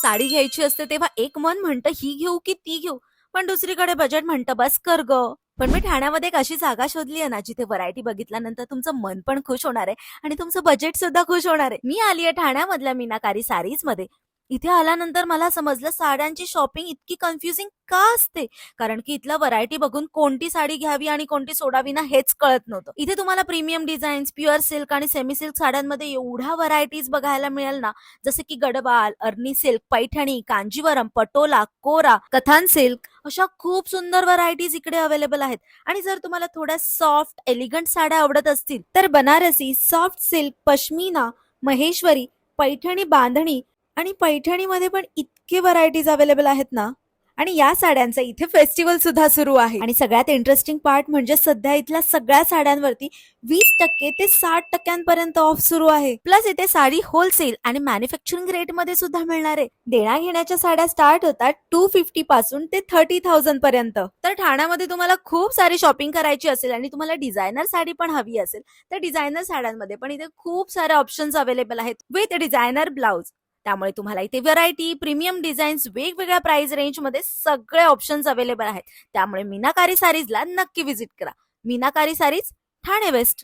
साडी घ्यायची असते तेव्हा एक मन म्हणतं ही घेऊ की ती घेऊ, पण दुसरीकडे बजेट म्हणतं बस कर ग. पण मी ठाण्यामध्ये एक अशी जागा शोधली आहे ना, जिथे व्हरायटी बघितल्यानंतर तुमचं मन पण खुश होणार आहे आणि तुमचं बजेट सुद्धा खुश होणार आहे. मी आली आहे ठाण्यामधल्या मीनाकारी सारीज मध्ये. इथे आल्यानंतर मला समजलं साड्यांची शॉपिंग इतकी कन्फ्युजिंग का असते. कारण की इथलं व्हरायटी बघून कोणती साडी घ्यावी आणि कोणती सोडावी ना हेच कळत नव्हतं. इथे तुम्हाला प्रीमियम डिझाईन्स, प्युअर सिल्क आणि सेमी सिल्क साड्यांमध्ये एवढ्या व्हरायटीज बघायला मिळेल ना, जसे की गडवाल, अर्नी सिल्क, पैठणी, कांजीवरम, पटोला, कोरा, कथान सिल्क, अशा खूप सुंदर व्हरायटीज इकडे अवेलेबल आहेत. आणि जर तुम्हाला थोड्या सॉफ्ट एलिगंट साड्या आवडत असतील तर बनारसी, सॉफ्ट सिल्क, पश्मिना, महेश्वरी, पैठणी बांधणी आणि पैठणीमध्ये पण इतके व्हरायटीज अवेलेबल आहेत ना. आणि या साड्यांचा इथे फेस्टिवल सुद्धा सुरू आहे. आणि सगळ्यात इंटरेस्टिंग पार्ट म्हणजे सध्या इथल्या सगळ्या साड्यांवरती 20% ते 60% ऑफ सुरू आहे. प्लस इथे साडी होलसेल आणि मॅन्युफॅक्चरिंग रेट मध्ये सुद्धा मिळणार आहे. देण्या घेण्याच्या साड्या स्टार्ट होतात 250 पासून ते 30,000 पर्यंत. तर ठाण्यामध्ये तुम्हाला खूप सारी शॉपिंग करायची असेल आणि तुम्हाला डिझायनर साडी पण हवी असेल तर डिझायनर साड्यांमध्ये पण इथे खूप सारे ऑप्शन्स अवेलेबल आहेत विथ डिझायनर ब्लाउज. त्यामुळे तुम्हाला इथे व्हरायटी, प्रीमियम डिझाईन्स, वेगवेगळ्या प्राइस रेंज मध्ये सगळे ऑप्शन्स अवेलेबल आहेत. त्यामुळे मीनाकारी सारीजला नक्की व्हिजिट करा. मीनाकारी सारीज, ठाणे वेस्ट.